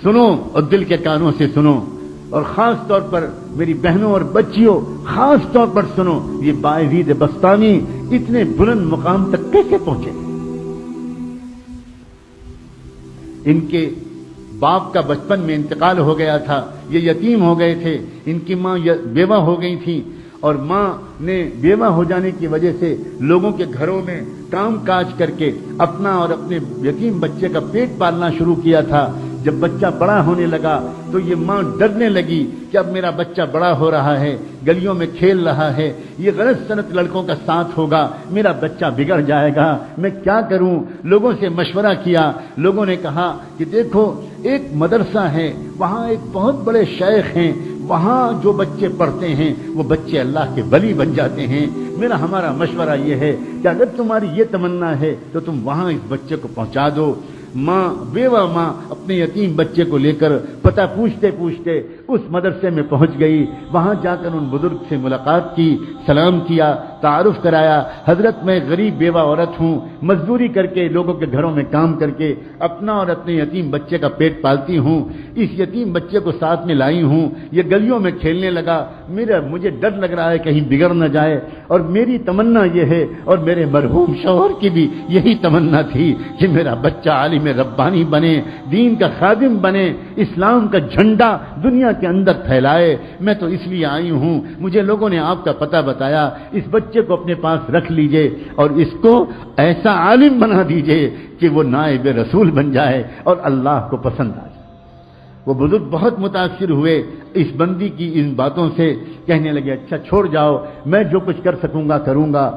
سنو اور دل کے کانوں سے سنو، اور خاص طور پر میری بہنوں اور بچیوں خاص طور پر سنو، یہ باعزید بستامی اتنے بلند مقام تک کیسے پہنچے؟ ان کے باپ کا بچپن میں انتقال ہو گیا تھا، یہ یتیم ہو گئے تھے، ان کی ماں بیوہ ہو گئی تھی، اور ماں نے بیوہ ہو جانے کی وجہ سے لوگوں کے گھروں میں کام کاج کر کے اپنا اور اپنے یتیم بچے کا پیٹ پالنا شروع کیا تھا۔ جب بچہ بڑا ہونے لگا تو یہ ماں ڈرنے لگی کہ اب میرا بچہ بڑا ہو رہا ہے، گلیوں میں کھیل رہا ہے، یہ غلط سنت لڑکوں کا ساتھ ہوگا، میرا بچہ بگڑ جائے گا، میں کیا کروں؟ لوگوں سے مشورہ کیا، لوگوں نے کہا کہ دیکھو ایک مدرسہ ہے، وہاں ایک بہت بڑے شیخ ہیں، وہاں جو بچے پڑھتے ہیں وہ بچے اللہ کے ولی بن جاتے ہیں۔ ہمارا مشورہ یہ ہے کہ اگر تمہاری یہ تمنا ہے تو تم وہاں اس بچے کو پہنچا دو۔ ماں، بیوہ ماں اپنے یتیم بچے کو لے کر پتہ پوچھتے پوچھتے اس مدرسے میں پہنچ گئی۔ وہاں جا کر ان بزرگ سے ملاقات کی، سلام کیا، تعارف کرایا، حضرت میں غریب بیوہ عورت ہوں، مزدوری کر کے لوگوں کے گھروں میں کام کر کے اپنا اور اپنے یتیم بچے کا پیٹ پالتی ہوں، اس یتیم بچے کو ساتھ میں لائی ہوں، یہ گلیوں میں کھیلنے لگا، مجھے ڈر لگ رہا ہے کہیں بگڑ نہ جائے، اور میری تمنا یہ ہے، اور میرے مرحوم شوہر کی بھی یہی تمنا تھی کہ میرا بچہ عالم ربانی بنے، دین کا خادم بنے، اسلام کا جھنڈا دنیا کے اندر پھیلائے۔ میں تو اس لیے آئی ہوں، مجھے لوگوں نے آپ کا پتہ بتایا، اس بچے کو اپنے پاس رکھ لیجئے اور اس کو ایسا عالم بنا دیجئے کہ وہ نائب رسول بن جائے اور اللہ کو پسند آ جائے۔ وہ بزرگ بہت متاثر ہوئے اس بندی کی ان باتوں سے، کہنے لگے اچھا چھوڑ جاؤ، میں جو کچھ کر سکوں گا کروں گا۔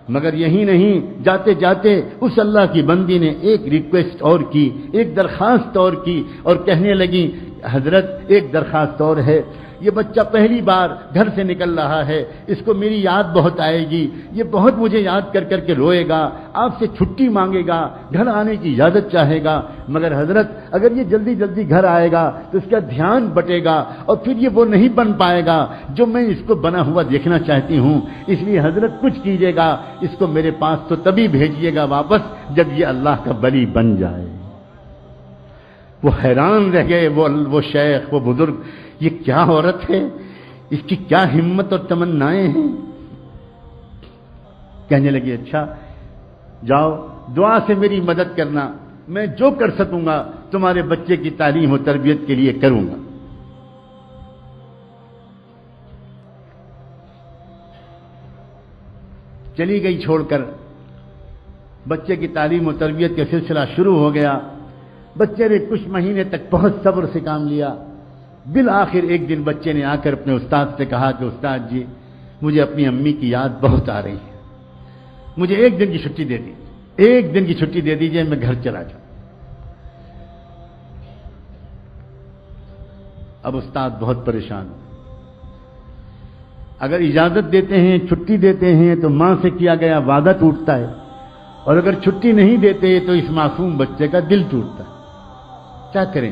مگر یہی نہیں، جاتے جاتے اس اللہ کی بندی نے ایک ریکویسٹ اور کی، ایک درخواست اور کی، اور کہنے لگی حضرت ایک درخواست اور ہے، یہ بچہ پہلی بار گھر سے نکل رہا ہے، اس کو میری یاد بہت آئے گی، یہ بہت مجھے یاد کر کر کے روئے گا، آپ سے چھٹی مانگے گا، گھر آنے کی اجازت چاہے گا، مگر حضرت اگر یہ جلدی جلدی گھر آئے گا تو اس کا دھیان بٹے گا اور پھر یہ وہ نہیں بن پائے گا جو میں اس کو بنا ہوا دیکھنا چاہتی ہوں، اس لیے حضرت کچھ کیجیے گا، اس کو میرے پاس تو تبھی بھیجیے گا واپس جب یہ اللہ کا ولی بن جائے۔ وہ حیران رہ گئے، وہ شیخ، وہ بزرگ، یہ کیا عورت ہے، اس کی کیا ہمت اور تمنائیں ہیں۔ کہنے لگے اچھا جاؤ دعا سے میری مدد کرنا، میں جو کر سکوں گا تمہارے بچے کی تعلیم و تربیت کے لیے کروں گا۔ چلی گئی چھوڑ کر، بچے کی تعلیم و تربیت کا سلسلہ شروع ہو گیا۔ بچے نے کچھ مہینے تک بہت صبر سے کام لیا، بالآخر ایک دن بچے نے آ کر اپنے استاد سے کہا کہ استاد جی مجھے اپنی امی کی یاد بہت آ رہی ہے، مجھے ایک دن کی چھٹی دے دیجیے، ایک دن کی چھٹی دے دیجیے، میں گھر چلا جاؤں۔ اب استاد بہت پریشان ہو، اگر اجازت دیتے ہیں، چھٹی دیتے ہیں تو ماں سے کیا گیا وعدہ ٹوٹتا ہے، اور اگر چھٹی نہیں دیتے تو اس معصوم بچے کا دل ٹوٹتا ہے، کیا کریں؟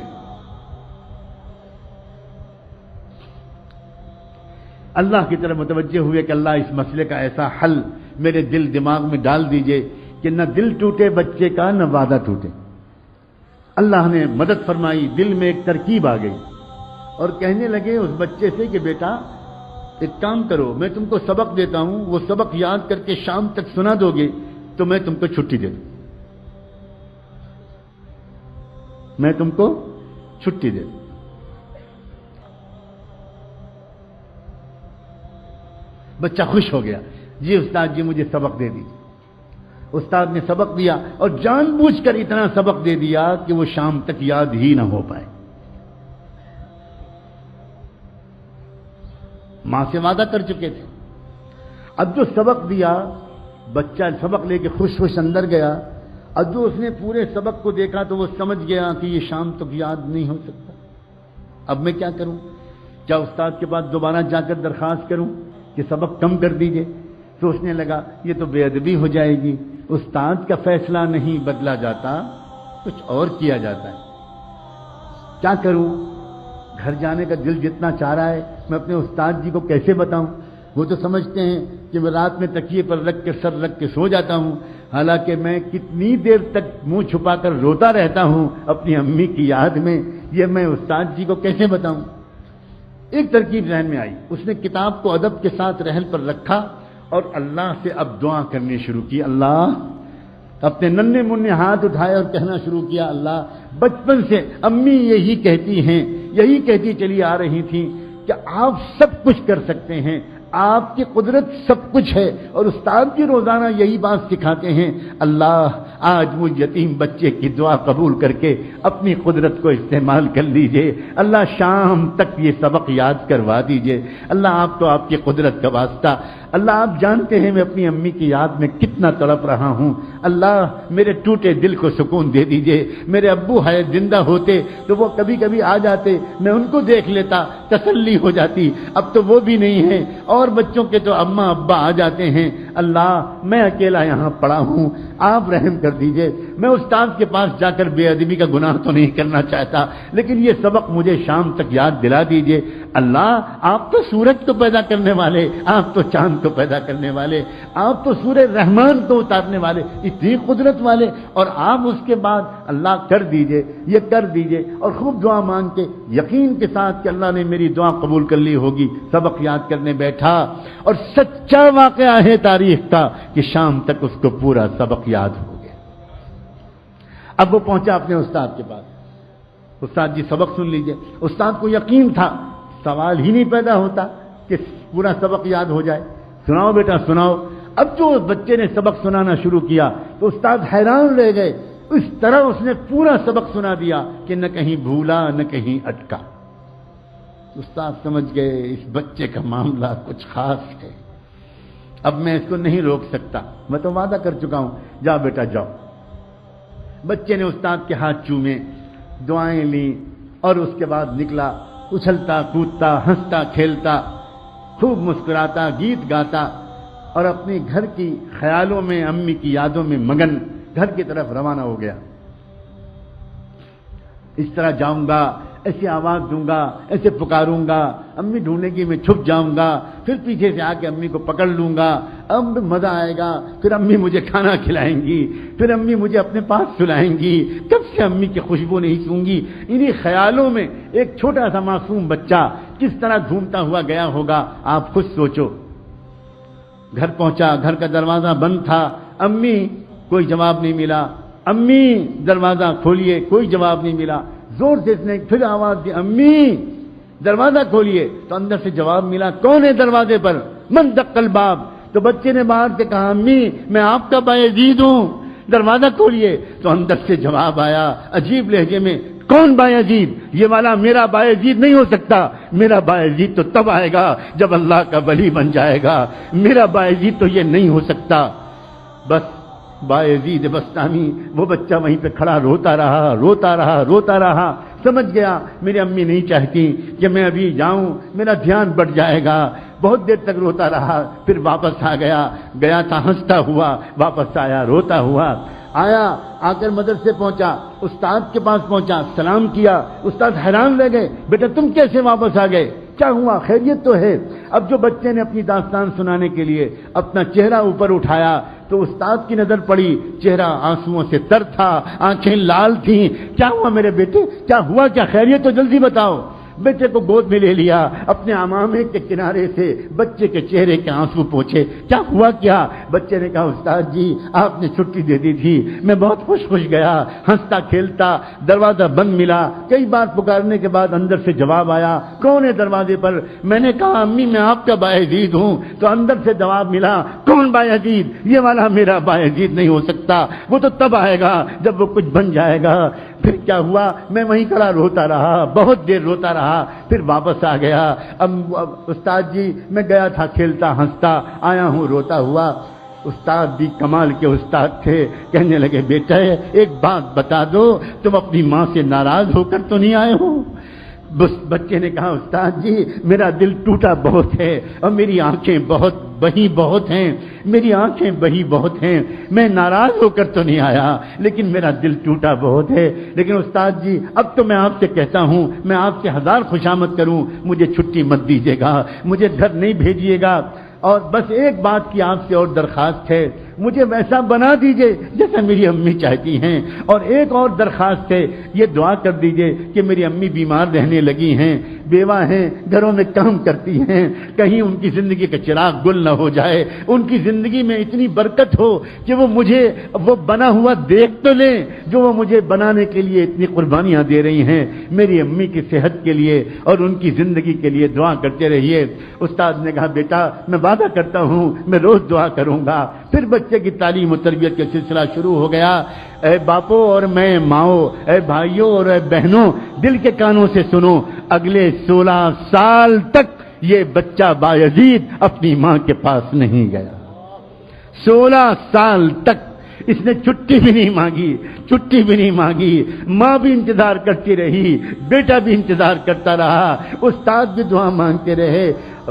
اللہ کی طرف متوجہ ہوئے کہ اللہ اس مسئلے کا ایسا حل میرے دل دماغ میں ڈال دیجئے کہ نہ دل ٹوٹے بچے کا، نہ وعدہ ٹوٹے۔ اللہ نے مدد فرمائی، دل میں ایک ترکیب آ گئی، اور کہنے لگے اس بچے سے کہ بیٹا ایک کام کرو، میں تم کو سبق دیتا ہوں، وہ سبق یاد کر کے شام تک سنا دو گے تو میں تم کو چھٹی دے دوں، میں تم کو چھٹی دے دوں۔ بچہ خوش ہو گیا، جی استاد جی مجھے سبق دے دیجیے۔ استاد نے سبق دیا، اور جان بوجھ کر اتنا سبق دے دیا کہ وہ شام تک یاد ہی نہ ہو پائے۔ ماں سے وعدہ کر چکے تھے، اب جو سبق دیا بچہ سبق لے کے خوش خوش اندر گیا، اب جو اس نے پورے سبق کو دیکھا تو وہ سمجھ گیا کہ یہ شام تک یاد نہیں ہو سکتا، اب میں کیا کروں؟ کیا استاد کے پاس دوبارہ جا کر درخواست کروں کہ سبق کم کر دیجئے؟ سوچنے لگا یہ تو بے ادبی ہو جائے گی، استاد کا فیصلہ نہیں بدلا جاتا، کچھ اور کیا جاتا ہے، کیا کروں؟ گھر جانے کا دل جتنا چاہ رہا ہے، میں اپنے استاد جی کو کیسے بتاؤں؟ وہ تو سمجھتے ہیں کہ میں رات میں تکیے پر رکھ کے سر رکھ کے سو جاتا ہوں، حالانکہ میں کتنی دیر تک منہ چھپا کر روتا رہتا ہوں اپنی امی کی یاد میں یہ میں استاد جی کو کیسے بتاؤں؟ ایک ترکیب ذہن میں آئی، اس نے کتاب کو ادب کے ساتھ رحل پر رکھا اور اللہ سے اب دعا کرنی شروع کی۔ اللہ، اپنے ننھے منھے ہاتھ اٹھائے اور کہنا شروع کیا، اللہ بچپن سے امی یہی کہتی ہیں، یہی کہتی چلی آ رہی تھیں کہ آپ سب کچھ کر سکتے ہیں، آپ کی قدرت سب کچھ ہے، اور استاد بھی روزانہ یہی بات سکھاتے ہیں۔ اللہ آج مجھ یتیم بچے کی دعا قبول کر کے اپنی قدرت کو استعمال کر لیجئے، اللہ شام تک یہ سبق یاد کروا دیجئے۔ اللہ آپ تو آپ کی قدرت کا واسطہ، اللہ آپ جانتے ہیں میں اپنی امی کی یاد میں کتنا تڑپ رہا ہوں، اللہ میرے ٹوٹے دل کو سکون دے دیجئے۔ میرے ابو ہے زندہ ہوتے تو وہ کبھی کبھی آ جاتے، میں ان کو دیکھ لیتا، تسلی ہو جاتی، اب تو وہ بھی نہیں ہے، اور بچوں کے تو اماں ابا آ جاتے ہیں، اللہ میں اکیلا یہاں پڑا ہوں، آپ رحم کر دیجئے۔ میں استاد کے پاس جا کر بے ادبی کا گناہ تو نہیں کرنا چاہتا، لیکن یہ سبق مجھے شام تک یاد دلا دیجئے۔ اللہ آپ تو سورج کو پیدا کرنے والے، آپ تو چاند کو پیدا کرنے والے، آپ تو سورہ رحمان کو اتارنے والے، اتنی قدرت والے، اور آپ اس کے بعد اللہ کر دیجئے، یہ کر دیجئے، اور خوب دعا مانگ کے یقین کے ساتھ کہ اللہ نے میری دعا قبول کر لی ہوگی، سبق یاد کرنے بیٹھا، اور سچا واقعہ ہے تاریخ کا کہ شام تک اس کو پورا سبق یاد ہو گیا۔ اب وہ پہنچا اپنے استاد کے پاس، استاد جی سبق سن لیجئے۔ استاد کو یقین تھا، سوال ہی نہیں پیدا ہوتا کہ پورا سبق یاد ہو جائے۔ سناؤ بیٹا سناؤ۔ اب جو بچے نے سبق سنانا شروع کیا تو استاد حیران رہ گئے، اس طرح اس نے پورا سبق سنا دیا کہ نہ کہیں بھولا نہ کہیں اٹکا۔ استاد سمجھ گئے اس بچے کا معاملہ کچھ خاص ہے، اب میں اس کو نہیں روک سکتا، میں تو وعدہ کر چکا ہوں، جا بیٹا جاؤ۔ بچے نے استاد کے ہاتھ چومے، دعائیں لیں، اور اس کے بعد نکلا، اچھلتا کودتا ہنستا کھیلتا، خوب مسکراتا، گیت گاتا، اور اپنے گھر کی خیالوں میں، امی کی یادوں میں مگن گھر کی طرف روانہ ہو گیا۔ اس طرح جاؤں گا، ایسے آواز دوں گا، ایسے پکاروں گا، امی ڈھونڈے گی، میں چھپ جاؤں گا، پھر پیچھے سے آ کے امی کو پکڑ لوں گا، اب مزہ آئے گا، پھر امی مجھے کھانا کھلائیں گی، پھر امی مجھے اپنے پاس سلائیں گی، کب سے امی کی خوشبو نہیں سوں گی۔ انہی خیالوں میں ایک چھوٹا سا معصوم بچہ کس طرح گھومتا ہوا گیا ہوگا، آپ خود سوچو۔ گھر پہنچا، گھر کا دروازہ بند تھا، امی کوئی جواب نہیں ملا، امی دروازہ کھولیے، کوئی جواب نہیں ملا، زور سے اس نے پھر آواز دی، امی دروازہ کھولیے، تو اندر سے جواب ملا، کون ہے دروازے پر؟ من دق الباب۔ تو بچے نے باہر سے کہا، امی میں آپ کا بایزید ہوں، دروازہ کھولیے۔ تو اندر سے جواب آیا عجیب لہجے میں، کون بایزید؟ یہ والا میرا بایزید نہیں ہو سکتا، میرا بایزید تو تب آئے گا جب اللہ کا ولی بن جائے گا، میرا بایزید تو یہ نہیں ہو سکتا۔ بس بایزید بستامی، وہ بچہ وہیں پہ کھڑا روتا رہا روتا رہا روتا رہا، سمجھ گیا میری امی نہیں چاہتی کہ میں ابھی جاؤں، میرا دھیان بڑھ جائے گا، بہت دیر تک روتا رہا، پھر واپس آ گیا تھا ہنستا ہوا، واپس آیا روتا ہوا، آ کر مدرسے پہنچا، استاد کے پاس پہنچا، سلام کیا، استاد حیران رہ گئے، بیٹا تم کیسے واپس آ گئے، کیا ہوا، خیریت تو ہے؟ اب جو بچے نے اپنی داستان سنانے کے لیے اپنا چہرہ اوپر اٹھایا تو استاد کی نظر پڑی، چہرہ آنسوؤں سے تر تھا، آنکھیں لال تھیں۔ کیا ہوا میرے بیٹے، کیا ہوا، کیا خیریت تو جلدی بتاؤ۔ بیٹے کو گود میں لے لیا، اپنے عمامے کے کنارے سے بچے کے چہرے کے آنسو پوچھے، کیا ہوا کیا؟ بچے نے کہا، استاد جی آپ نے چھٹی دے دی تھی، میں بہت خوش گیا، ہنستا کھیلتا، دروازہ بند ملا، کئی بار پکارنے کے بعد اندر سے جواب آیا، کون ہے دروازے پر؟ میں نے کہا، امی میں آپ کا بایزید ہوں، تو اندر سے جواب ملا، کون بایزید؟ یہ والا میرا بایزید نہیں ہو سکتا، وہ تو تب آئے گا جب وہ کچھ بن جائے گا۔ پھر کیا ہوا؟ میں وہیں کھڑا روتا رہا، بہت دیر روتا رہا، پھر واپس آ گیا۔ اب استاد جی میں گیا تھا کھیلتا ہنستا، آیا ہوں روتا ہوا۔ استاد بھی کمال کے استاد تھے، کہنے لگے، بیٹا ایک بات بتا دو، تم اپنی ماں سے ناراض ہو کر تو نہیں آئے ہو؟ بچے نے کہا، استاد جی میرا دل ٹوٹا بہت ہے، اور میری آنکھیں بہی بہت ہیں، میری آنکھیں بہی بہت ہیں، میں ناراض ہو کر تو نہیں آیا، لیکن میرا دل ٹوٹا بہت ہے۔ لیکن استاد جی اب تو میں آپ سے کہتا ہوں، میں آپ سے ہزار خوشامد کروں، مجھے چھٹی مت دیجیے گا، مجھے گھر نہیں بھیجیے گا، اور بس ایک بات کی آپ سے اور درخواست ہے، مجھے ویسا بنا دیجئے جیسا میری امی چاہتی ہیں، اور ایک اور درخواست ہے، یہ دعا کر دیجئے کہ میری امی بیمار رہنے لگی ہیں، بیوہ ہیں، گھروں میں کام کرتی ہیں، کہیں ان کی زندگی کا چراغ گل نہ ہو جائے، ان کی زندگی میں اتنی برکت ہو کہ وہ مجھے وہ بنا ہوا دیکھ تو لیں جو وہ مجھے بنانے کے لیے اتنی قربانیاں دے رہی ہیں۔ میری امی کی صحت کے لیے اور ان کی زندگی کے لیے دعا کرتے رہیے۔ استاد نے کہا بیٹا میں وعدہ کرتا ہوں میں روز دعا کروں گا۔ پھر بچے کی تعلیم و تربیت کا سلسلہ شروع ہو گیا۔ اے باپو اور میں ماؤں، اے بھائیوں اور اے بہنوں، دل کے کانوں سے سنو، اگلے 16 سال تک یہ بچہ بایزید اپنی ماں کے پاس نہیں گیا۔ 16 سال تک اس نے چھٹی بھی نہیں مانگی، چھٹی بھی نہیں مانگی، ماں بھی انتظار کرتی رہی، بیٹا بھی انتظار کرتا رہا، استاد بھی دعا مانگتے رہے،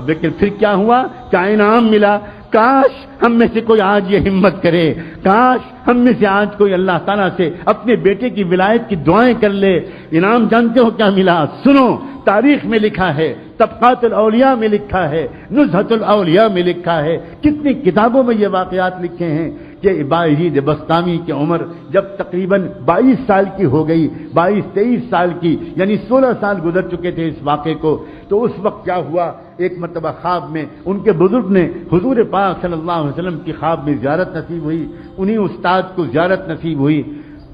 لیکن پھر کیا ہوا؟ کیا انعام ملا؟ کاش ہم میں سے کوئی آج یہ ہمت کرے، کاش ہم میں سے آج کوئی اللہ تعالیٰ سے اپنے بیٹے کی ولایت کی دعائیں کر لے۔ انعام جانتے ہو کیا ملا؟ سنو، تاریخ میں لکھا ہے، طبقات الاولیاء میں لکھا ہے، نزہۃ الاولیاء میں لکھا ہے، کتنی کتابوں میں یہ واقعات لکھے ہیں کہ بایزید بسطامی کی عمر جب تقریباً 22 سال کی ہو گئی، 22-23 سال کی، یعنی 16 سال گزر چکے تھے اس واقعے کو، تو اس وقت کیا ہوا؟ ایک مرتبہ خواب میں ان کے بزرگ نے حضور پاک صلی اللہ علیہ وسلم کی خواب میں زیارت نصیب ہوئی، انہی استاد کو زیارت نصیب ہوئی۔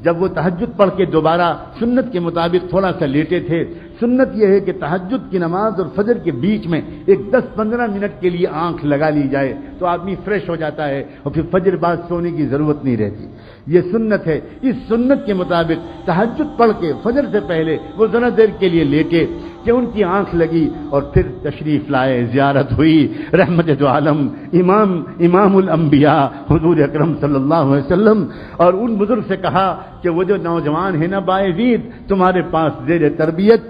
جب وہ تہجد پڑھ کے دوبارہ سنت کے مطابق تھوڑا سا لیٹے تھے، سنت یہ ہے کہ تہجد کی نماز اور فجر کے بیچ میں ایک 10-15 منٹ کے لیے آنکھ لگا لی جائے تو آدمی فریش ہو جاتا ہے اور پھر فجر بعد سونے کی ضرورت نہیں رہتی، یہ سنت ہے۔ اس سنت کے مطابق تہجد پڑھ کے فجر سے پہلے وہ ذرا دیر کے لیے لیٹے کہ ان کی آنکھ لگی اور پھر تشریف لائے، زیارت ہوئی رحمت دو عالم امام الانبیاء حضور اکرم صلی اللہ علیہ وسلم، اور ان بزرگ سے کہا کہ وہ جو نوجوان ہے نا بایزید تمہارے پاس زیر تربیت،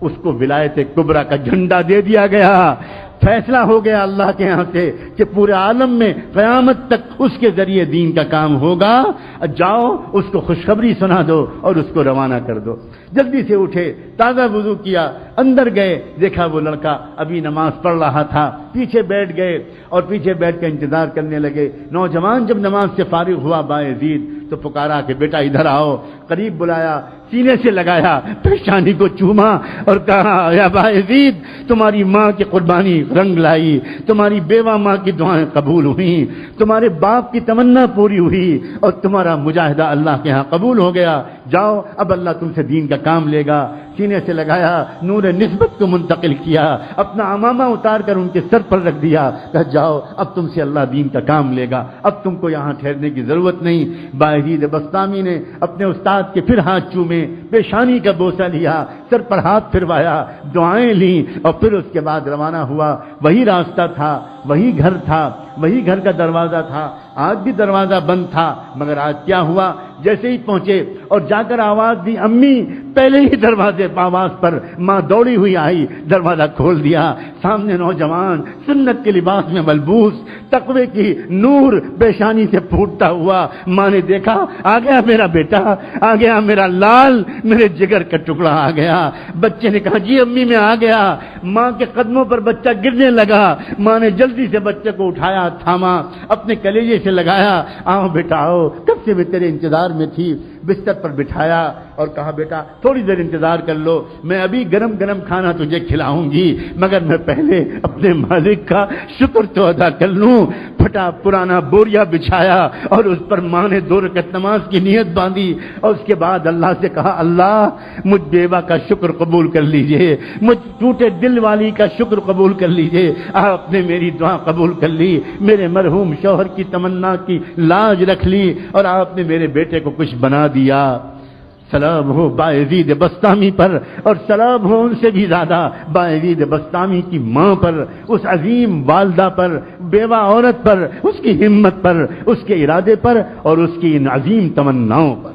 اس کو ولایت کبریٰ کا جھنڈا دے دیا گیا، فیصلہ ہو گیا اللہ کے ہاں سے کہ پورے عالم میں قیامت تک اس کے ذریعے دین کا کام ہوگا، جاؤ اس کو خوشخبری سنا دو اور اس کو روانہ کر دو۔ جلدی سے اٹھے، تازہ وضو کیا، اندر گئے، دیکھا وہ لڑکا ابھی نماز پڑھ رہا تھا، پیچھے بیٹھ گئے اور پیچھے بیٹھ کے انتظار کرنے لگے۔ نوجوان جب نماز سے فارغ ہوا بایزید تو پکارا کہ بیٹا ادھر آؤ، قریب بلایا، سینے سے لگایا، پیشانی کو چوما اور کہا یا بایزید تمہاری ماں کی قربانی رنگ لائی، تمہاری بیوہ ماں کی دعائیں قبول ہوئیں، تمہارے باپ کی تمنا پوری ہوئی اور تمہارا مجاہدہ اللہ کے ہاں قبول ہو گیا، جاؤ اب اللہ تم سے دین کا کام لے گا۔ سینے سے لگایا، نور نسبت کو منتقل کیا، اپنا عمامہ اتار کر ان کے سر پر رکھ دیا، کہا جاؤ اب تم سے اللہ دین کا کام لے گا، اب تم کو یہاں ٹھہرنے کی ضرورت نہیں۔ بایزید بسطامی نے اپنے استاد کے پھر ہاتھ چومے، پیشانی کا بوسہ لیا، سر پر ہاتھ پھروایا، دعائیں لیں اور پھر اس کے بعد روانہ ہوا۔ وہی راستہ تھا، وہی گھر تھا، وہی گھر کا دروازہ تھا، آج بھی دروازہ بند تھا، مگر آج کیا ہوا؟ جیسے ہی پہنچے اور جا کر آواز دی امی، پہلے ہی دروازے آواز پر ماں دوڑی ہوئی آئی، دروازہ کھول دیا، سامنے نوجوان سنت کے لباس میں ملبوس، تقوی کی نور پیشانی سے پھوٹتا ہوا۔ ماں نے دیکھا آ گیا میرا بیٹا، آ گیا میرا لال، میرے جگر کا ٹکڑا آ گیا۔ بچے نے کہا جی امی میں آ گیا۔ ماں کے قدموں پر بچہ گرنے لگا، ماں نے جلدی سے بچے کو اٹھایا، تھاما، اپنے کلیجے سے لگایا، آؤ بیٹا آؤ، کب سے میں تیرے انتظار میں تھی۔ بستر پر بٹھایا اور کہا بیٹا تھوڑی دیر انتظار کر لو، میں ابھی گرم گرم کھانا تجھے کھلاؤں گی، مگر میں پہلے اپنے مالک کا شکر تو ادا کر لوں۔ پھٹا پرانا بوریا بچھایا اور اس پر ماں نے 2 رکعت نماز کی نیت باندھی اور اس کے بعد اللہ سے کہا اللہ مجھ بیوہ کا شکر قبول کر لیجئے، مجھ ٹوٹے دل والی کا شکر قبول کر لیجئے، آپ نے میری دعا قبول کر لی، میرے مرحوم شوہر کی تمنا کی لاج رکھ لی اور آپ نے میرے بیٹے کو کچھ بنا دیا۔ سلام ہو بایزید بسطامی پر، اور سلام ہو ان سے بھی زیادہ بایزید بسطامی کی ماں پر، اس عظیم والدہ پر، بیوہ عورت پر، اس کی ہمت پر، اس کے ارادے پر اور اس کی ان عظیم تمناؤں پر۔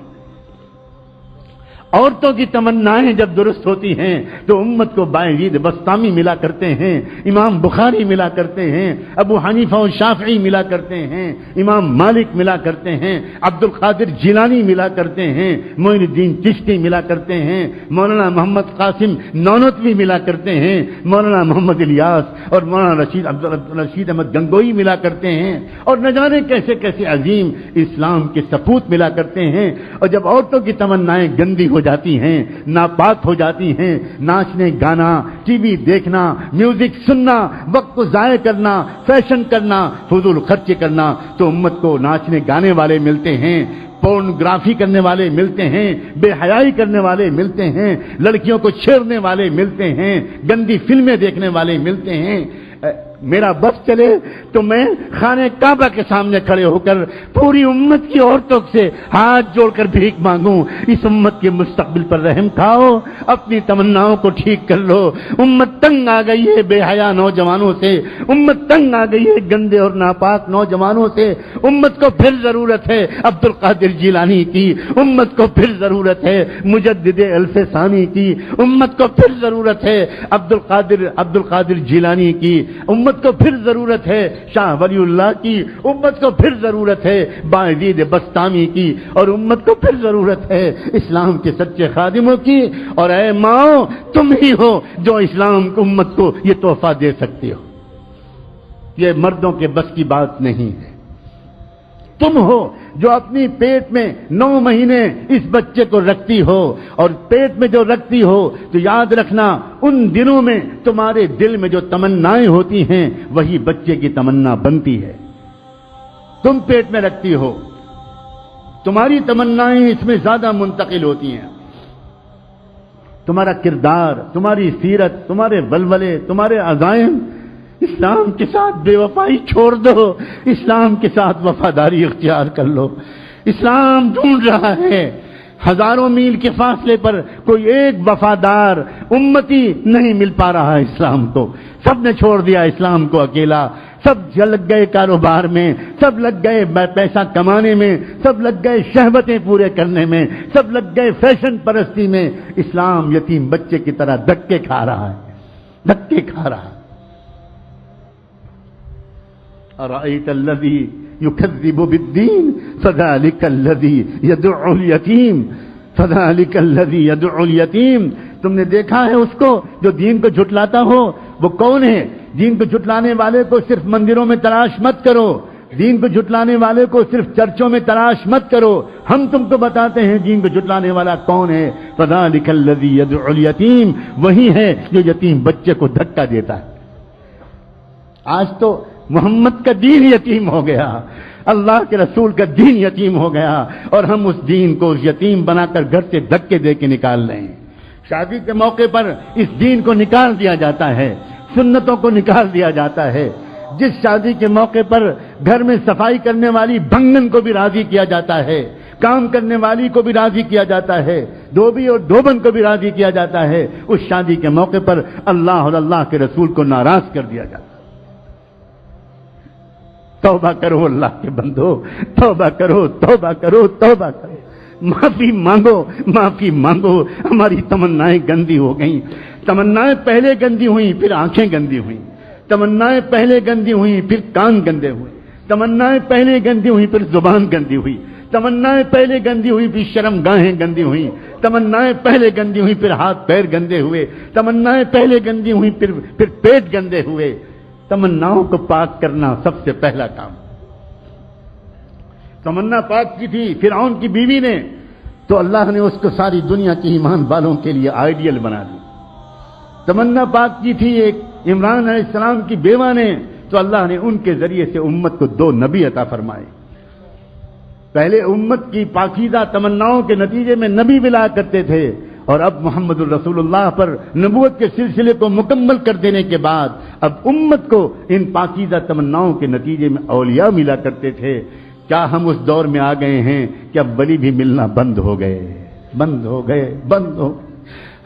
عورتوں کی تمنائیں جب درست ہوتی ہیں تو امت کو باعزید بسطامی ملا کرتے ہیں، امام بخاری ملا کرتے ہیں، ابو حنیفہ و شافعی ملا کرتے ہیں، امام مالک ملا کرتے ہیں، عبد القادر جیلانی ملا کرتے ہیں، معین الدین چشتی ملا کرتے ہیں، مولانا محمد قاسم نانوتوی ملا کرتے ہیں، مولانا محمد الیاس اور مولانا رشید احمد گنگوئی ملا کرتے ہیں، اور نہ جانے کیسے کیسے عظیم اسلام کے سپوت ملا کرتے ہیں۔ اور جب عورتوں کی تمنائیں گندی ہو جاتی ہیں، ناپاک ہو جاتی ہیں، ناچنے گانا، ٹی وی دیکھنا، میوزک سننا، وقت کو ضائع کرنا، فیشن کرنا، فضول خرچے کرنا، تو امت کو ناچنے گانے والے ملتے ہیں، پورنوگرافی کرنے والے ملتے ہیں، بے حیائی کرنے والے ملتے ہیں، لڑکیوں کو چھیڑنے والے ملتے ہیں، گندی فلمیں دیکھنے والے ملتے ہیں۔ میرا بس چلے تو میں خانہ کعبہ کے سامنے کھڑے ہو کر پوری امت کی عورتوں سے ہاتھ جوڑ کر بھیک مانگوں، اس امت کے مستقبل پر رحم کھاؤ، اپنی تمناؤں کو ٹھیک کر لو۔ امت تنگ آ گئی ہے بے حیا نوجوانوں سے، امت تنگ آ گئی ہے گندے اور ناپاک نوجوانوں سے۔ امت کو پھر ضرورت ہے عبد القادر جیلانی کی، امت کو پھر ضرورت ہے مجدد الف ثانی کی، امت کو پھر ضرورت ہے عبد القادر جیلانی کی، امت کو پھر ضرورت ہے شاہ ولی اللہ کی، امت کو پھر ضرورت ہے باعزید بسطامی کی، اور امت کو پھر ضرورت ہے اسلام کے سچے خادموں کی۔ اور اے ماں، تم ہی ہو جو اسلام کو امت کو یہ تحفہ دے سکتی ہو، یہ مردوں کے بس کی بات نہیں ہے۔ تم ہو جو اپنی پیٹ میں 9 مہینے اس بچے کو رکھتی ہو، اور پیٹ میں جو رکھتی ہو تو یاد رکھنا ان دنوں میں تمہارے دل میں جو تمنائیں ہوتی ہیں وہی بچے کی تمنا بنتی ہے۔ تم پیٹ میں رکھتی ہو، تمہاری تمنائیں اس میں زیادہ منتقل ہوتی ہیں۔ تمہارا کردار، تمہاری سیرت، تمہارے ولولے، تمہارے عزائم، اسلام کے ساتھ بے وفائی چھوڑ دو، اسلام کے ساتھ وفاداری اختیار کر لو۔ اسلام ڈھونڈ رہا ہے، ہزاروں میل کے فاصلے پر کوئی ایک وفادار امتی نہیں مل پا رہا اسلام کو۔ سب نے چھوڑ دیا اسلام کو اکیلا، سب لگ گئے کاروبار میں، سب لگ گئے پیسہ کمانے میں، سب لگ گئے شہوتیں پورے کرنے میں، سب لگ گئے فیشن پرستی میں۔ اسلام یتیم بچے کی طرح دھکے کھا رہا ہے، دھکے کھا رہا ہے۔ أرأيت الذي يكذب بالدين فذلك الذي يدعو اليتيم فذلك الذي يدعو اليتيم۔ تم نے دیکھا ہے اس کو جو دین کو جھٹلاتا ہو؟ وہ کون ہے؟ دین کو جھٹلانے والے کو صرف مندروں میں تلاش مت کرو، دین کو جھٹلانے والے کو صرف چرچوں میں تلاش مت کرو، ہم تم کو بتاتے ہیں دین کو جھٹلانے والا کون ہے۔ فذلك الذي يدعو اليتيم، وہی ہے جو یتیم بچے کو دھکا دیتا ہے۔ آج تو محمد کا دین یتیم ہو گیا، اللہ کے رسول کا دین یتیم ہو گیا، اور ہم اس دین کو یتیم بنا کر گھر سے دھکے دے کے نکال رہے ہیں۔ شادی کے موقع پر اس دین کو نکال دیا جاتا ہے، سنتوں کو نکال دیا جاتا ہے۔ جس شادی کے موقع پر گھر میں صفائی کرنے والی بھنگن کو بھی راضی کیا جاتا ہے، کام کرنے والی کو بھی راضی کیا جاتا ہے، دھوبی اور دھوبن کو بھی راضی کیا جاتا ہے، اس شادی کے موقع پر اللہ اور اللہ کے رسول کو ناراض کر دیا جاتا ہے۔ توبہ کرو اللہ کے بندو، توبہ کرو، توبہ کرو، توبہ کرو، معافی مانگو، معافی مانگو۔ ہماری تمنائیں گندی ہو گئیں، تمنائیں پہلے گندی ہوئیں پھر آنکھیں گندی ہوئیں، تمنائیں پہلے گندی ہوئیں پھر کان گندے ہوئے، تمنائیں پہلے گندی ہوئیں پھر زبان گندی ہوئی، تمنائیں پہلے گندی ہوئی پھر شرم گاہیں گندی ہوئیں، تمنائیں پہلے گندی ہوئی پھر ہاتھ پیر گندے ہوئے، تمنائیں پہلے گندی ہوئی پھر پیٹ گندے ہوئے۔ تمناؤں کو پاک کرنا سب سے پہلا کام۔ تمنا پاک کی تھی فرعون کی بیوی نے، تو اللہ نے اس کو ساری دنیا کے ایمان والوں کے لیے آئیڈیل بنا دی۔ تمنا پاک کی تھی ایک عمران علیہ السلام کی بیوہ نے، تو اللہ نے ان کے ذریعے سے امت کو 2 نبی عطا فرمائے۔ پہلے امت کی پاکیزہ تمناؤں کے نتیجے میں نبی ملا کرتے تھے، اور اب محمد الرسول اللہ پر نبوت کے سلسلے کو مکمل کر دینے کے بعد اب امت کو ان پاکیزہ تمناؤں کے نتیجے میں اولیاء ملا کرتے تھے۔ کیا ہم اس دور میں آ گئے ہیں کہ اب ولی بھی ملنا بند ہو گئے، بند ہو گئے، بند ہو گئے؟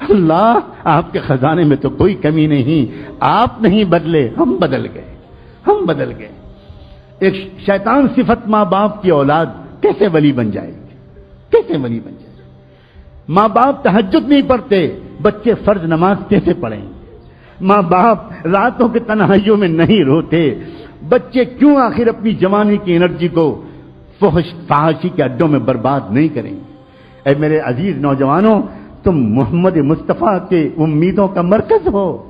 اللہ، آپ کے خزانے میں تو کوئی کمی نہیں، آپ نہیں بدلے، ہم بدل گئے، ہم بدل گئے۔ ایک شیطان صفت ماں باپ کی اولاد کیسے ولی بن جائے گی؟ کیسے ولی بن جائے گی؟ ماں باپ تہجد نہیں پڑھتے، بچے فرض نماز کیسے پڑھیں؟ ماں باپ راتوں کے تنہائیوں میں نہیں روتے، بچے کیوں آخر اپنی جوانی کی انرجی کو فحاشی کے اڈوں میں برباد نہیں کریں؟ اے میرے عزیز نوجوانوں، تم محمد مصطفیٰ کے امیدوں کا مرکز ہو۔